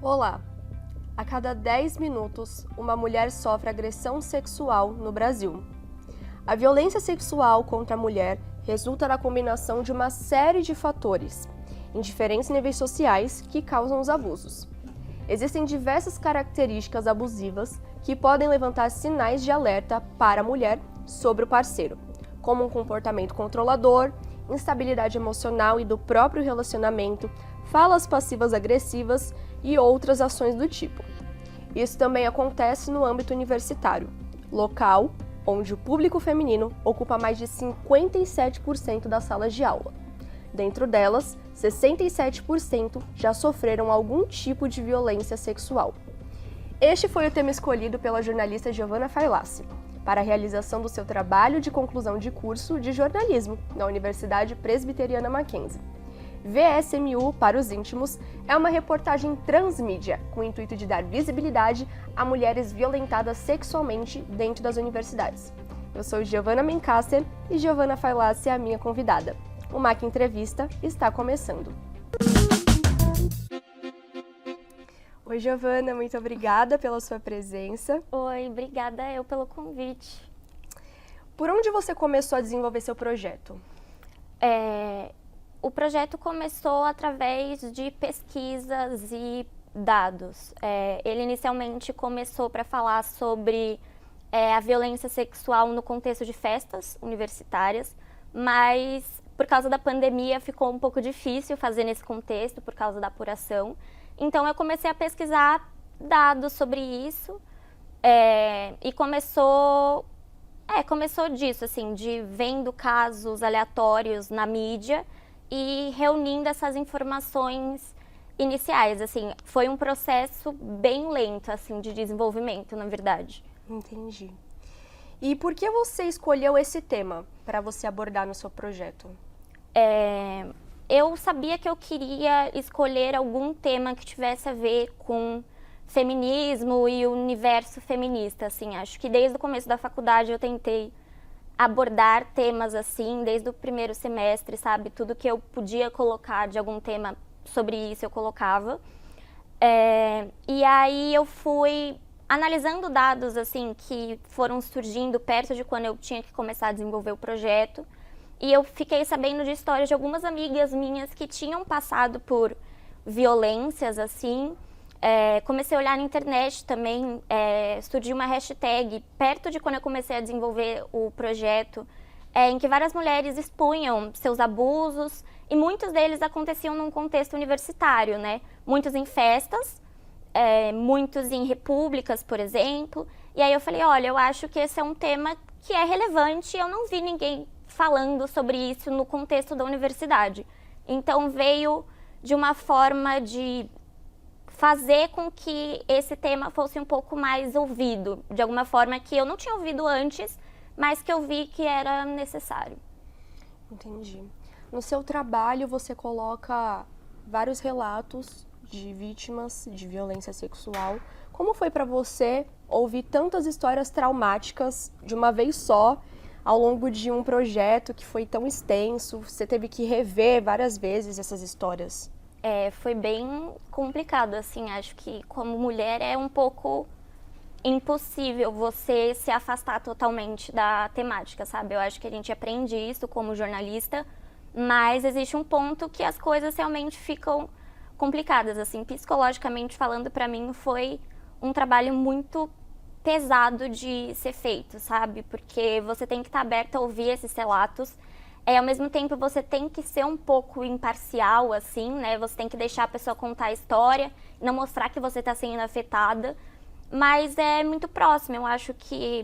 Olá! A cada 10 minutos, uma mulher sofre agressão sexual no Brasil. A violência sexual contra a mulher resulta da combinação de uma série de fatores, em diferentes níveis sociais, que causam os abusos. Existem diversas características abusivas que podem levantar sinais de alerta para a mulher sobre o parceiro, como um comportamento controlador, instabilidade emocional e do próprio relacionamento, falas passivas agressivas e outras ações do tipo. Isso também acontece no âmbito universitário, local onde o público feminino ocupa mais de 57% das salas de aula. Dentro delas, 67% já sofreram algum tipo de violência sexual. Este foi o tema escolhido pela jornalista Giovanna Failassi para a realização do seu trabalho de conclusão de curso de jornalismo na Universidade Presbiteriana Mackenzie. VSMU para os íntimos é uma reportagem transmídia com o intuito de dar visibilidade a mulheres violentadas sexualmente dentro das universidades. Eu sou Giovanna Mencaster e Giovanna Failassi é a minha convidada. O MAC Entrevista está começando. Oi, Giovanna, muito obrigada pela sua presença. Oi, obrigada eu pelo convite. Por onde você começou a desenvolver seu projeto? O projeto começou através de pesquisas e dados. Ele inicialmente começou para falar sobre a violência sexual no contexto de festas universitárias, mas por causa da pandemia ficou um pouco difícil fazer nesse contexto, por causa da apuração. Então eu comecei a pesquisar dados sobre isso e começou disso, assim, de vendo casos aleatórios na mídia e reunindo essas informações iniciais, assim, foi um processo bem lento, assim, de desenvolvimento, na verdade. Entendi. E por que você escolheu esse tema para você abordar no seu projeto? Eu sabia que eu queria escolher algum tema que tivesse a ver com feminismo e o universo feminista, assim, acho que desde o começo da faculdade eu tentei abordar temas assim, desde o primeiro semestre, sabe? Tudo que eu podia colocar de algum tema sobre isso eu colocava. E aí eu fui analisando dados assim que foram surgindo perto de quando eu tinha que começar a desenvolver o projeto. E eu fiquei sabendo de histórias de algumas amigas minhas que tinham passado por violências assim. Comecei a olhar na internet também, surgiu uma hashtag perto de quando eu comecei a desenvolver o projeto, em que várias mulheres expunham seus abusos e muitos deles aconteciam num contexto universitário, né? Muitos em festas, muitos em repúblicas, por exemplo. E aí eu falei, olha, eu acho que esse é um tema que é relevante e eu não vi ninguém falando sobre isso no contexto da universidade. Então veio de uma forma de fazer com que esse tema fosse um pouco mais ouvido, de alguma forma que eu não tinha ouvido antes, mas que eu vi que era necessário. Entendi. No seu trabalho você coloca vários relatos de vítimas de violência sexual. Como foi para você ouvir tantas histórias traumáticas de uma vez só, ao longo de um projeto que foi tão extenso? Você teve que rever várias vezes essas histórias. Foi bem complicado, assim, acho que como mulher é um pouco impossível você se afastar totalmente da temática, sabe? Eu acho que a gente aprende isso como jornalista, mas existe um ponto que as coisas realmente ficam complicadas, assim, psicologicamente falando, para mim foi um trabalho muito pesado de ser feito, sabe? Porque você tem que estar aberta a ouvir esses relatos. Ao mesmo tempo, você tem que ser um pouco imparcial, assim, né? Você tem que deixar a pessoa contar a história, não mostrar que você está sendo afetada. Mas é muito próximo, eu acho que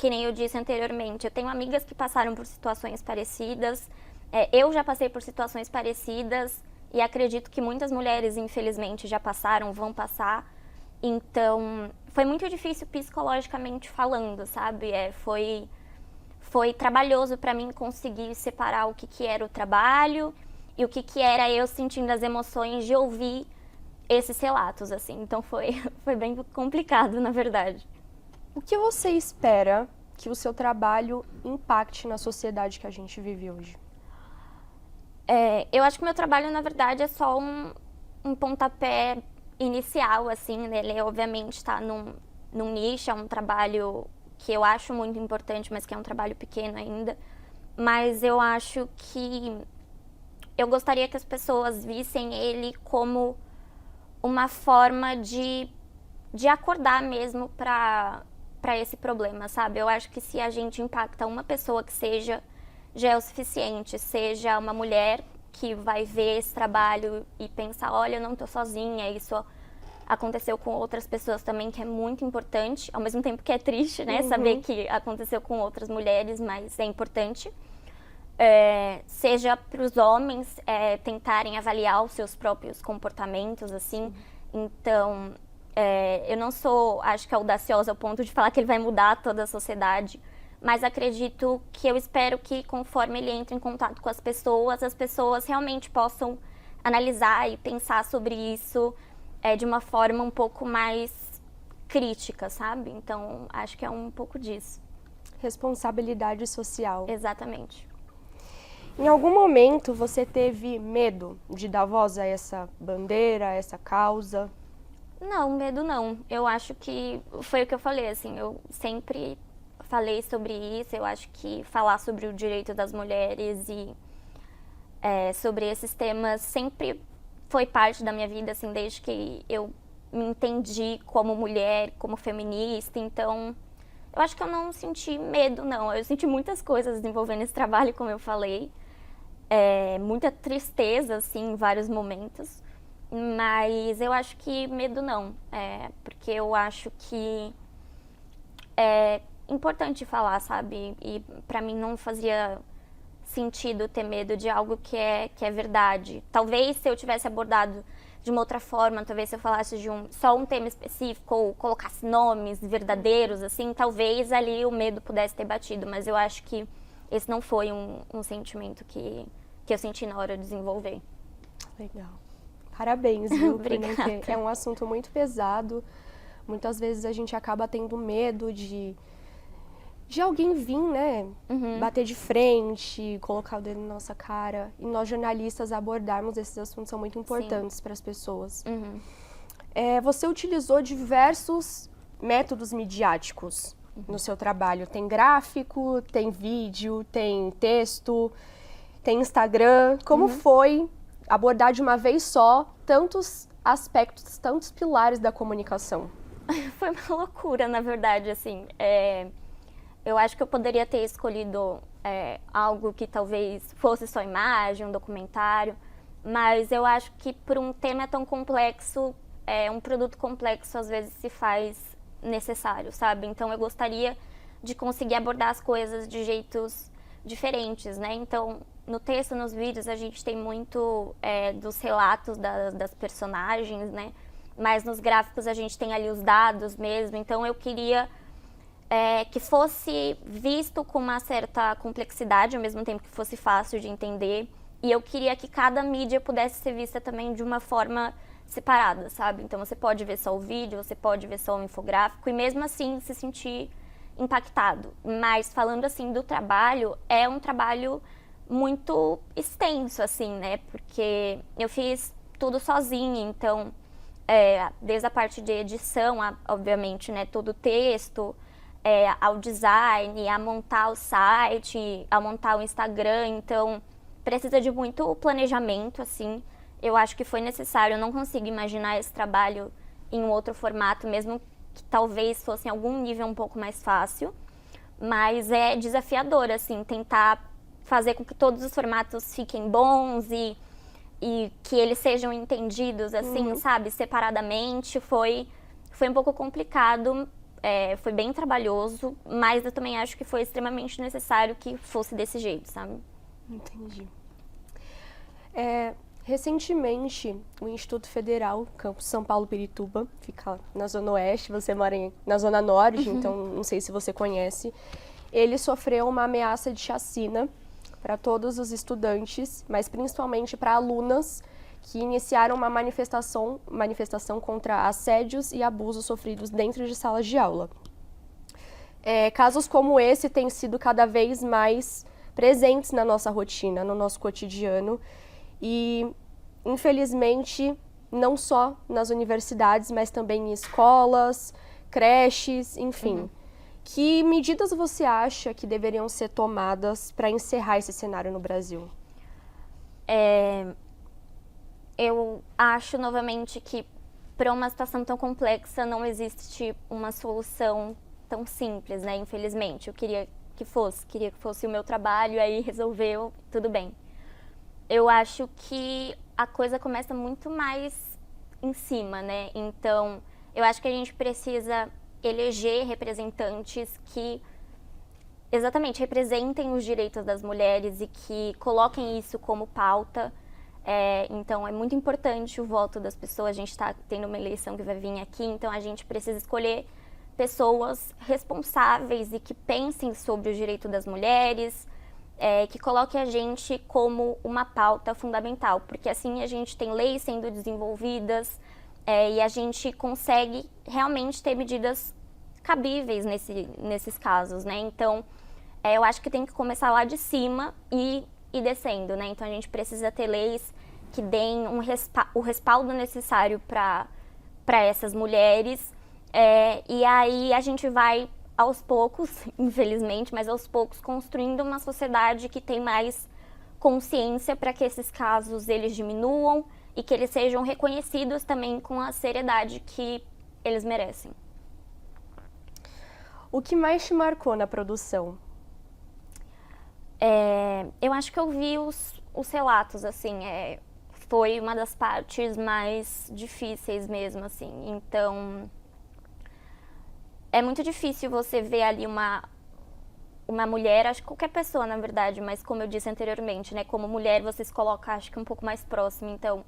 nem eu disse anteriormente, eu tenho amigas que passaram por situações parecidas, eu já passei por situações parecidas e acredito que muitas mulheres, infelizmente, já passaram, vão passar. Então, foi muito difícil psicologicamente falando, sabe? Foi trabalhoso para mim conseguir separar o que era o trabalho e o que era eu sentindo as emoções de ouvir esses relatos, assim. Então foi bem complicado, na verdade. O que você espera que o seu trabalho impacte na sociedade que a gente vive hoje? Eu acho que meu trabalho, na verdade, é só um pontapé inicial, assim, né? Ele obviamente está num nicho, é um trabalho que eu acho muito importante, mas que é um trabalho pequeno ainda. Mas eu acho que eu gostaria que as pessoas vissem ele como uma forma de acordar mesmo para esse problema, sabe? Eu acho que se a gente impacta uma pessoa que seja, já é o suficiente, seja uma mulher que vai ver esse trabalho e pensar, olha, eu não tô sozinha, isso aconteceu com outras pessoas também, que é muito importante, ao mesmo tempo que é triste, né, saber que aconteceu com outras mulheres, mas é importante. Seja para os homens tentarem avaliar os seus próprios comportamentos, assim. Então, eu não sou, acho que audaciosa ao ponto de falar que ele vai mudar toda a sociedade, mas acredito que eu espero que conforme ele entre em contato com as pessoas realmente possam analisar e pensar sobre isso de uma forma um pouco mais crítica, sabe? Então, acho que é um pouco disso. Responsabilidade social. Exatamente. Em algum momento você teve medo de dar voz a essa bandeira, a essa causa? Não, medo não. Eu acho que foi o que eu falei, assim, eu sempre falei sobre isso. Eu acho que falar sobre o direito das mulheres e sobre esses temas sempre foi parte da minha vida, assim, desde que eu me entendi como mulher, como feminista. Então, eu acho que eu não senti medo, não. Eu senti muitas coisas envolvendo esse trabalho, como eu falei. Muita tristeza, assim, em vários momentos. Mas eu acho que medo não. Porque eu acho que é importante falar, sabe? E pra mim não fazia sentido ter medo de algo que é verdade. Talvez se eu tivesse abordado de uma outra forma, talvez se eu falasse de só um tema específico ou colocasse nomes verdadeiros, assim, talvez ali o medo pudesse ter batido. Mas eu acho que esse não foi um sentimento que eu senti na hora de desenvolver. Legal. Parabéns, viu? Obrigada. Porque é um assunto muito pesado. Muitas vezes a gente acaba tendo medo de alguém vir, né? Bater de frente, colocar o dedo na nossa cara. E nós, jornalistas, abordarmos esses assuntos são muito importantes para as pessoas. Você utilizou diversos métodos midiáticos no seu trabalho. Tem gráfico, tem vídeo, tem texto, tem Instagram. Como foi abordar de uma vez só tantos aspectos, tantos pilares da comunicação? Foi uma loucura, na verdade, assim. Eu acho que eu poderia ter escolhido algo que talvez fosse só imagem, um documentário, mas eu acho que por um tema tão complexo, um produto complexo às vezes se faz necessário, sabe? Então eu gostaria de conseguir abordar as coisas de jeitos diferentes, né? Então, no texto, nos vídeos, a gente tem muito dos relatos das personagens, né? Mas nos gráficos a gente tem ali os dados mesmo, então eu queria que fosse visto com uma certa complexidade, ao mesmo tempo que fosse fácil de entender. E eu queria que cada mídia pudesse ser vista também de uma forma separada, sabe? Então você pode ver só o vídeo, você pode ver só o infográfico e mesmo assim se sentir impactado. Mas falando assim do trabalho, é um trabalho muito extenso, assim, né? Porque eu fiz tudo sozinha, então desde a parte de edição, obviamente, né? Todo o texto, ao design, a montar o site, a montar o Instagram, então precisa de muito planejamento, assim. Eu acho que foi necessário, eu não consigo imaginar esse trabalho em um outro formato, mesmo que talvez fosse em algum nível um pouco mais fácil, mas é desafiador, assim, tentar fazer com que todos os formatos fiquem bons e que eles sejam entendidos, assim, sabe, separadamente. Foi um pouco complicado, foi bem trabalhoso, mas eu também acho que foi extremamente necessário que fosse desse jeito, sabe? Entendi. Recentemente, o Instituto Federal, campus São Paulo-Pirituba, fica na Zona Oeste, você mora na Zona Norte, então não sei se você conhece, ele sofreu uma ameaça de chacina para todos os estudantes, mas principalmente para alunas que iniciaram uma manifestação contra assédios e abusos sofridos dentro de salas de aula. Casos como esse têm sido cada vez mais presentes na nossa rotina, no nosso cotidiano e, infelizmente, não só nas universidades, mas também em escolas, creches, enfim. Que medidas você acha que deveriam ser tomadas para encerrar esse cenário no Brasil? Eu acho, novamente, que para uma situação tão complexa não existe uma solução tão simples, né? Infelizmente. Eu queria que fosse o meu trabalho, aí resolveu, tudo bem. Eu acho que a coisa começa muito mais em cima, né? Então, eu acho que a gente precisa eleger representantes que exatamente representem os direitos das mulheres e que coloquem isso como pauta. Então, é muito importante o voto das pessoas. A gente está tendo uma eleição que vai vir aqui, então a gente precisa escolher pessoas responsáveis e que pensem sobre o direito das mulheres, que coloquem a gente como uma pauta fundamental, porque assim a gente tem leis sendo desenvolvidas e a gente consegue realmente ter medidas cabíveis nesses casos, né? Então, eu acho que tem que começar lá de cima e ir descendo, né? Então, a gente precisa ter leis que deem o respaldo necessário para essas mulheres. E aí a gente vai, aos poucos, infelizmente, mas aos poucos, construindo uma sociedade que tem mais consciência para que esses casos eles diminuam e que eles sejam reconhecidos também com a seriedade que eles merecem. O que mais te marcou na produção? Eu acho que eu vi os relatos, assim, foi uma das partes mais difíceis mesmo, assim. Então, é muito difícil você ver ali uma mulher, acho que qualquer pessoa, na verdade, mas como eu disse anteriormente, né, como mulher você se coloca, acho que um pouco mais próximo. Então,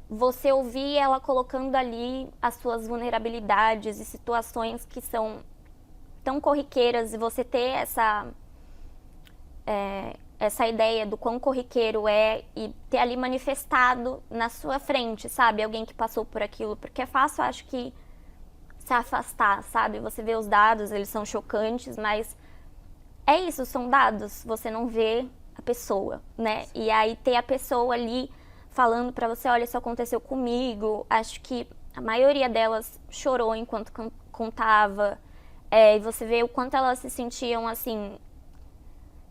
você ouvir ela colocando ali as suas vulnerabilidades e situações que são tão corriqueiras e você ter essa ideia do quão corriqueiro é e ter ali manifestado na sua frente, sabe? Alguém que passou por aquilo. Porque é fácil, acho que, se afastar, sabe? Você vê os dados, eles são chocantes, mas é isso, são dados. Você não vê a pessoa, né? E aí ter a pessoa ali falando pra você, olha, isso aconteceu comigo. Acho que a maioria delas chorou enquanto contava. E você vê o quanto elas se sentiam, assim,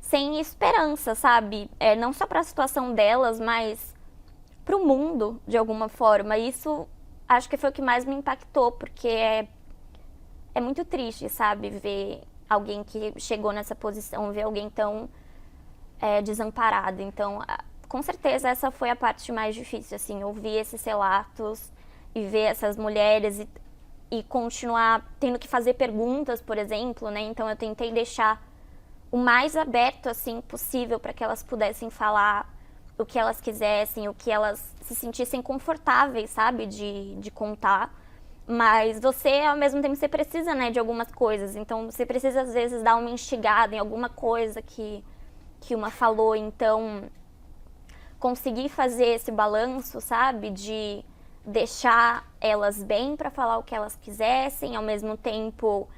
sem esperança, sabe? Não só para a situação delas, mas para o mundo, de alguma forma. Isso acho que foi o que mais me impactou, porque é muito triste, sabe? Ver alguém que chegou nessa posição, ver alguém tão desamparado. Então, com certeza, essa foi a parte mais difícil, assim, ouvir esses relatos e ver essas mulheres e continuar tendo que fazer perguntas, por exemplo, né? Então, eu tentei deixar o mais aberto, assim, possível para que elas pudessem falar o que elas quisessem, o que elas se sentissem confortáveis, sabe, de contar. Mas você, ao mesmo tempo, você precisa, né, de algumas coisas. Então, você precisa, às vezes, dar uma instigada em alguma coisa que uma falou. Então, conseguir fazer esse balanço, sabe, de deixar elas bem para falar o que elas quisessem, ao mesmo tempo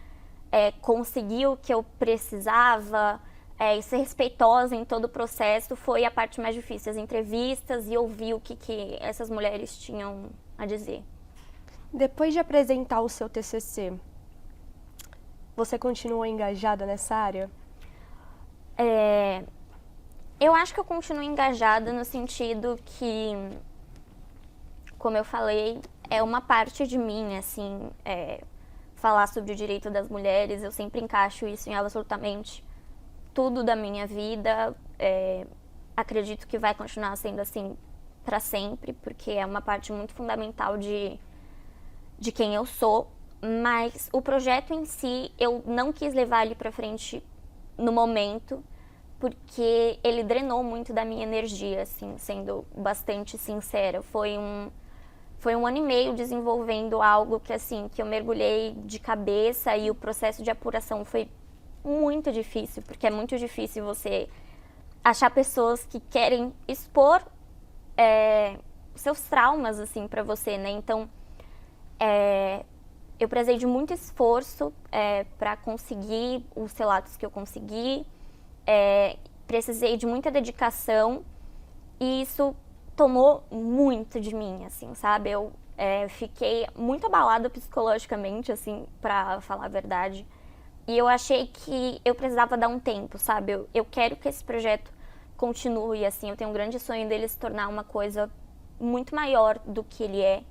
conseguir o que eu precisava, e ser respeitosa em todo o processo, foi a parte mais difícil, as entrevistas e ouvir o que essas mulheres tinham a dizer. Depois de apresentar o seu TCC, você continuou engajada nessa área? Eu acho que eu continuo engajada no sentido que, como eu falei, é uma parte de mim, assim, falar sobre o direito das mulheres. Eu sempre encaixo isso em absolutamente tudo da minha vida. Acredito que vai continuar sendo assim para sempre, porque é uma parte muito fundamental de quem eu sou. Mas o projeto em si, eu não quis levar ele para frente no momento, porque ele drenou muito da minha energia, assim, sendo bastante sincera. Foi um ano e meio desenvolvendo algo que, assim, que eu mergulhei de cabeça, e o processo de apuração foi muito difícil, porque é muito difícil você achar pessoas que querem expor seus traumas, assim, pra você, né? Então, eu precisei de muito esforço para conseguir os relatos que eu consegui, precisei de muita dedicação e isso tomou muito de mim, assim, sabe? Eu fiquei muito abalada psicologicamente, assim, para falar a verdade. E eu achei que eu precisava dar um tempo, sabe? Eu quero que esse projeto continue, assim, eu tenho um grande sonho dele se tornar uma coisa muito maior do que ele é.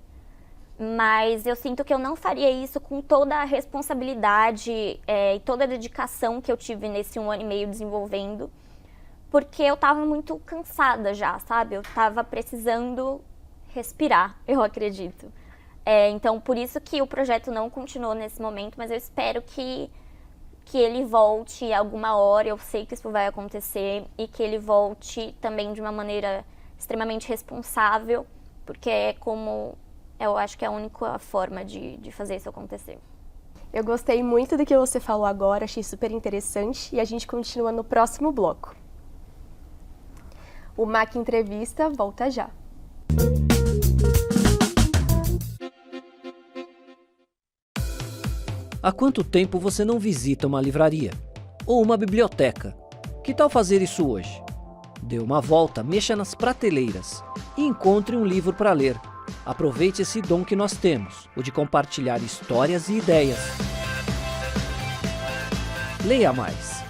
Mas eu sinto que eu não faria isso com toda a responsabilidade e toda a dedicação que eu tive nesse 1 ano e meio desenvolvendo, porque eu tava muito cansada já, sabe? Eu tava precisando respirar, eu acredito. Então, por isso que o projeto não continuou nesse momento, mas eu espero que ele volte alguma hora, eu sei que isso vai acontecer, e que ele volte também de uma maneira extremamente responsável, porque eu acho que é a única forma de fazer isso acontecer. Eu gostei muito do que você falou agora, achei super interessante e a gente continua no próximo bloco. O MAC Entrevista volta já. Há quanto tempo você não visita uma livraria? Ou uma biblioteca? Que tal fazer isso hoje? Dê uma volta, mexa nas prateleiras e encontre um livro para ler. Aproveite esse dom que nós temos, o de compartilhar histórias e ideias. Leia mais.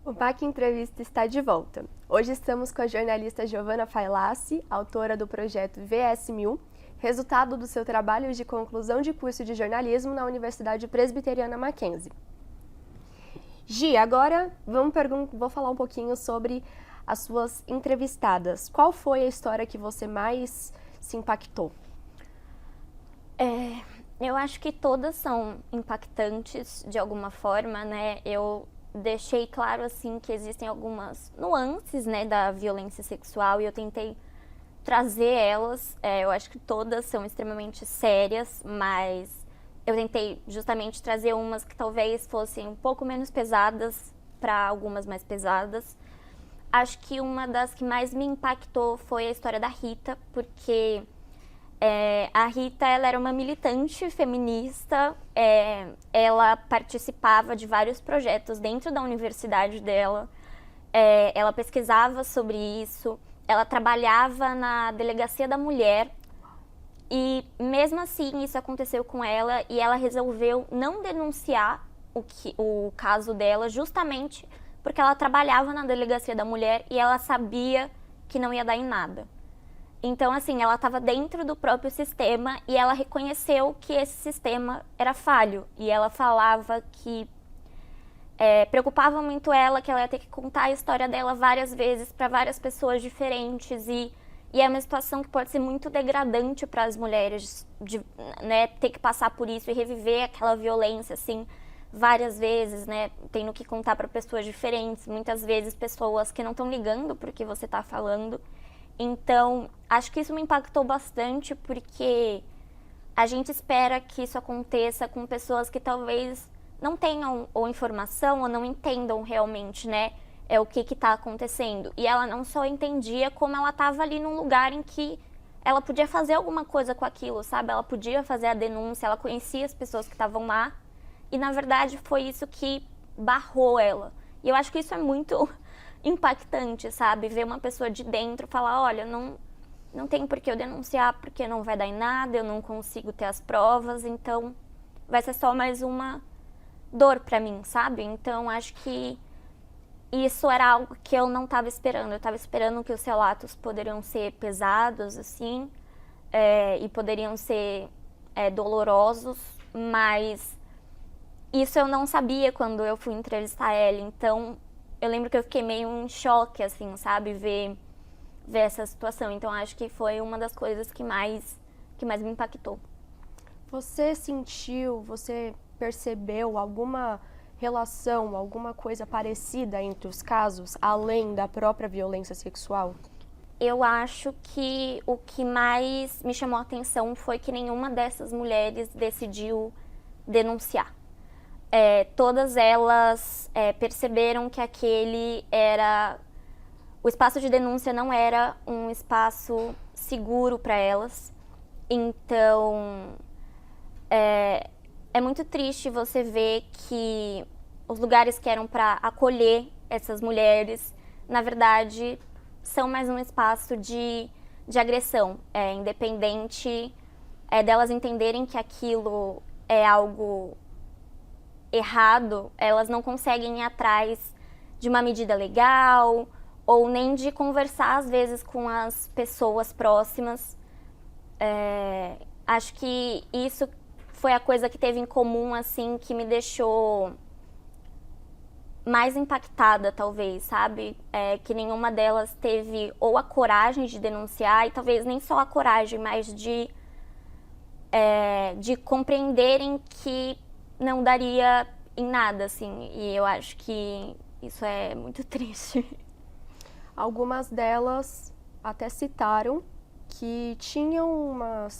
O MAC Entrevista está de volta. Hoje estamos com a jornalista Giovanna Failassi, autora do projeto VS1000, resultado do seu trabalho de conclusão de curso de jornalismo na Universidade Presbiteriana Mackenzie. Gi, agora vou falar um pouquinho sobre as suas entrevistadas. Qual foi a história que você mais se impactou? Eu acho que todas são impactantes de alguma forma, né? Eu deixei claro, assim, que existem algumas nuances, né, da violência sexual e eu tentei trazer elas. Eu acho que todas são extremamente sérias, mas eu tentei justamente trazer umas que talvez fossem um pouco menos pesadas para algumas mais pesadas. Acho que uma das que mais me impactou foi a história da Rita, porque a Rita, ela era uma militante feminista, ela participava de vários projetos dentro da universidade dela, ela pesquisava sobre isso, ela trabalhava na Delegacia da Mulher e mesmo assim isso aconteceu com ela e ela resolveu não denunciar o caso dela justamente porque ela trabalhava na Delegacia da Mulher e ela sabia que não ia dar em nada. Então, assim, ela estava dentro do próprio sistema e ela reconheceu que esse sistema era falho. E ela falava que preocupava muito ela, que ela ia ter que contar a história dela várias vezes para várias pessoas diferentes. E é uma situação que pode ser muito degradante para as mulheres, né, ter que passar por isso e reviver aquela violência, assim, várias vezes, né, tendo que contar para pessoas diferentes, muitas vezes pessoas que não estão ligando para o que você está falando. Então, acho que isso me impactou bastante porque a gente espera que isso aconteça com pessoas que talvez não tenham ou informação ou não entendam realmente, né, o que está acontecendo. E ela não só entendia, como ela estava ali num lugar em que ela podia fazer alguma coisa com aquilo, sabe? Ela podia fazer a denúncia, ela conhecia as pessoas que estavam lá e, na verdade, foi isso que barrou ela. E eu acho que isso é muito impactante, sabe? Ver uma pessoa de dentro falar, olha, não tem por que eu denunciar porque não vai dar em nada, eu não consigo ter as provas, então vai ser só mais uma dor pra mim, sabe? Então acho que isso era algo que eu não estava esperando. Eu estava esperando que os relatos poderiam ser pesados, assim, e poderiam ser dolorosos, mas isso eu não sabia quando eu fui entrevistar ela, então eu lembro que eu fiquei meio em choque, assim, sabe, ver essa situação. Então, acho que foi uma das coisas que mais me impactou. Você percebeu alguma relação, alguma coisa parecida entre os casos, além da própria violência sexual? eu acho que o que mais me chamou a atenção foi que nenhuma dessas mulheres decidiu denunciar. Todas elas perceberam que o espaço de denúncia não era um espaço seguro para elas. Então, é muito triste você ver que os lugares que eram para acolher essas mulheres, na verdade, são mais um espaço de agressão, independente delas entenderem que aquilo é algo errado, elas não conseguem ir atrás de uma medida legal ou nem de conversar, às vezes, com as pessoas próximas. Acho que isso foi a coisa que teve em comum, assim, que me deixou mais impactada, talvez, sabe? Que nenhuma delas teve ou a coragem de denunciar, e talvez nem só a coragem, mas de compreenderem que não daria em nada, assim. E eu acho que isso é muito triste. Algumas delas até citaram que tinham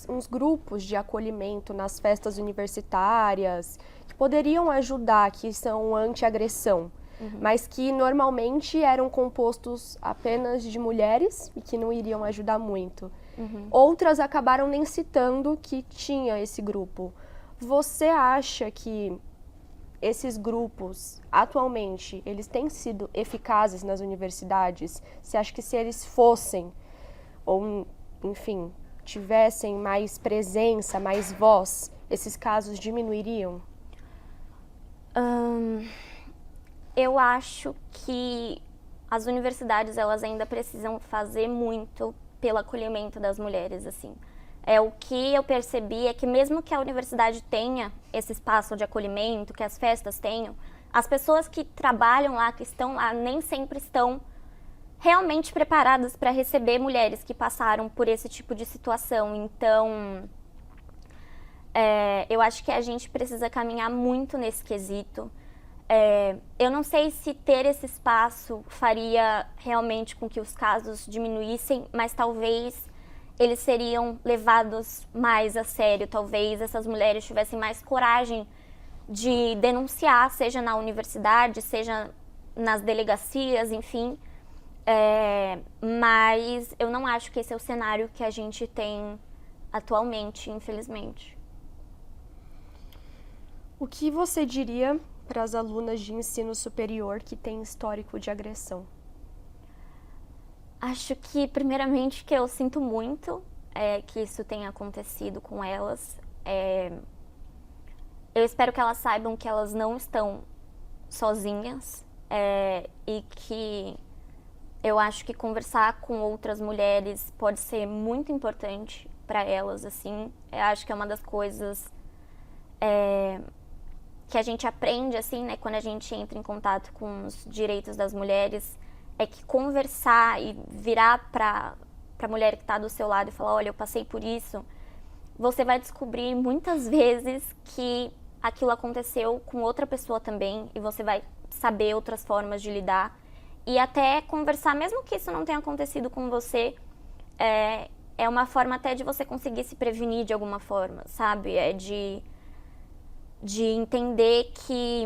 uns grupos de acolhimento nas festas universitárias que poderiam ajudar, que são anti-agressão, mas que normalmente eram compostos apenas de mulheres e que não iriam ajudar muito. Outras acabaram nem citando que tinha esse grupo. Você acha que esses grupos, atualmente, eles têm sido eficazes nas universidades? Você acha que se eles fossem, ou, enfim, tivessem mais presença, mais voz, esses casos diminuiriam? Eu acho que as universidades, elas ainda precisam fazer muito pelo acolhimento das mulheres, assim. O que eu percebi é que mesmo que a universidade tenha esse espaço de acolhimento, que as festas tenham, as pessoas que trabalham lá, que estão lá, nem sempre estão realmente preparadas para receber mulheres que passaram por esse tipo de situação. Então, eu acho que a gente precisa caminhar muito nesse quesito. Eu não sei se ter esse espaço faria realmente com que os casos diminuíssem, mas talvez eles seriam levados mais a sério. Talvez essas mulheres tivessem mais coragem de denunciar, seja na universidade, seja nas delegacias, enfim. Mas eu não acho que esse é o cenário que a gente tem atualmente, infelizmente. O que você diria para as alunas de ensino superior que têm histórico de agressão? Acho que, primeiramente, que eu sinto muito que isso tenha acontecido com elas. Eu espero que elas saibam que elas não estão sozinhas e que eu acho que conversar com outras mulheres pode ser muito importante para elas, assim. Eu acho que é uma das coisas que a gente aprende, assim, né, quando a gente entra em contato com os direitos das mulheres, é que conversar e virar para a mulher que está do seu lado e falar, olha, eu passei por isso, você vai descobrir muitas vezes que aquilo aconteceu com outra pessoa também e você vai saber outras formas de lidar. E até conversar, mesmo que isso não tenha acontecido com você, é uma forma até de você conseguir se prevenir de alguma forma, sabe? De entender que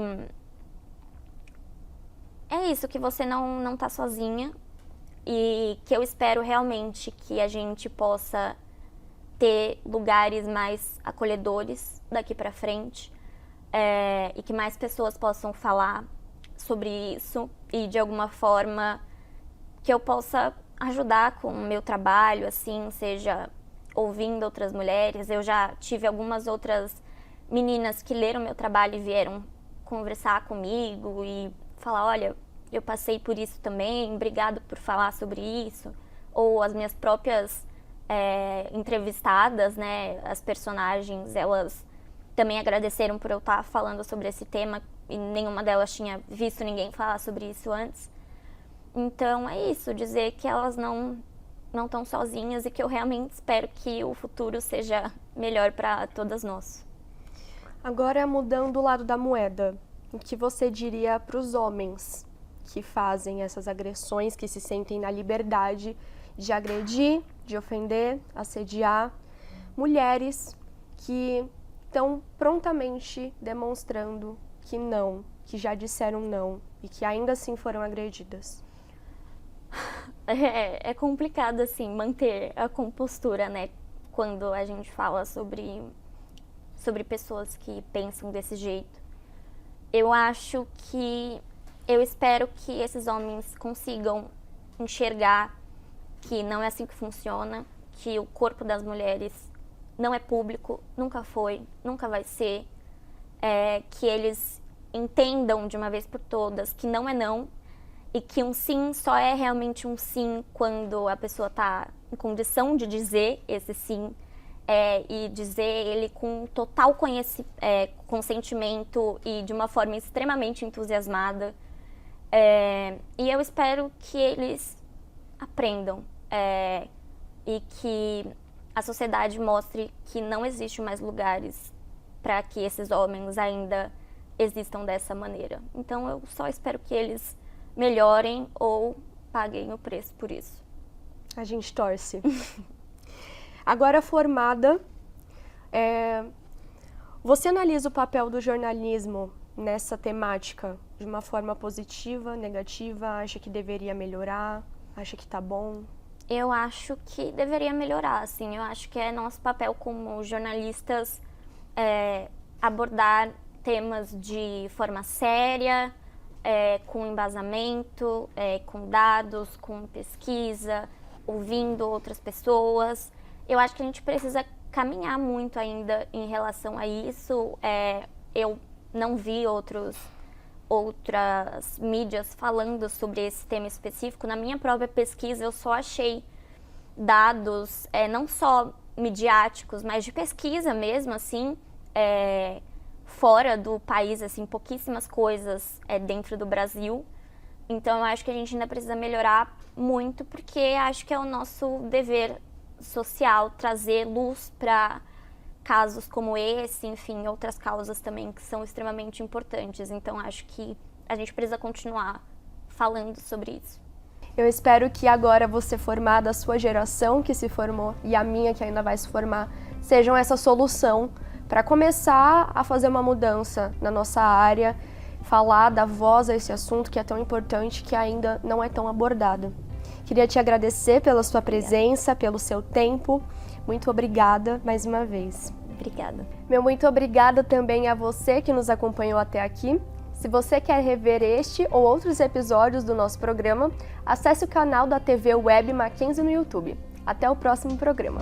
é isso, que você não tá sozinha e que eu espero realmente que a gente possa ter lugares mais acolhedores daqui pra frente e que mais pessoas possam falar sobre isso e de alguma forma que eu possa ajudar com o meu trabalho, assim, seja ouvindo outras mulheres. Eu já tive algumas outras meninas que leram meu trabalho e vieram conversar comigo e falar, olha, eu passei por isso também, obrigado por falar sobre isso. Ou as minhas próprias entrevistadas, né, as personagens, elas também agradeceram por eu estar falando sobre esse tema e nenhuma delas tinha visto ninguém falar sobre isso antes. Então é isso, dizer que elas não estão sozinhas e que eu realmente espero que o futuro seja melhor para todas nós. Agora, mudando o lado da moeda, o que você diria para os homens que fazem essas agressões, que se sentem na liberdade de agredir, de ofender, assediar mulheres que estão prontamente demonstrando que não, que já disseram não e que ainda assim foram agredidas? É complicado, assim, manter a compostura, né? Quando a gente fala sobre pessoas que pensam desse jeito. Eu espero que esses homens consigam enxergar que não é assim que funciona, que o corpo das mulheres não é público, nunca foi, nunca vai ser, que eles entendam de uma vez por todas que não é não, e que um sim só é realmente um sim quando a pessoa está em condição de dizer esse sim, e dizer ele com total consentimento e de uma forma extremamente entusiasmada. E eu espero que eles aprendam e que a sociedade mostre que não existe mais lugares para que esses homens ainda existam dessa maneira. Então eu só espero que eles melhorem ou paguem o preço por isso. A gente torce. Agora formada, você analisa o papel do jornalismo nessa temática de uma forma positiva, negativa? Acha que deveria melhorar? Acha que tá bom? Eu acho que deveria melhorar, assim. Eu acho que é nosso papel como jornalistas abordar temas de forma séria, com embasamento, com dados, com pesquisa, ouvindo outras pessoas. Eu acho que a gente precisa caminhar muito ainda em relação a isso. Eu não vi outras mídias falando sobre esse tema específico. Na minha própria pesquisa, eu só achei dados, não só midiáticos, mas de pesquisa mesmo, assim, fora do país, assim, pouquíssimas coisas dentro do Brasil. Então, eu acho que a gente ainda precisa melhorar muito, porque acho que é o nosso dever social trazer luz para casos como esse, enfim, outras causas também que são extremamente importantes. Então, acho que a gente precisa continuar falando sobre isso. Eu espero que agora você formada, a sua geração que se formou e a minha que ainda vai se formar, sejam essa solução para começar a fazer uma mudança na nossa área, falar, dar voz a esse assunto que é tão importante, que ainda não é tão abordado. Queria te agradecer pela sua presença, pelo seu tempo. Muito obrigada mais uma vez. Obrigada. Meu muito obrigada também a você que nos acompanhou até aqui. Se você quer rever este ou outros episódios do nosso programa, acesse o canal da TV Web Mackenzie no YouTube. Até o próximo programa.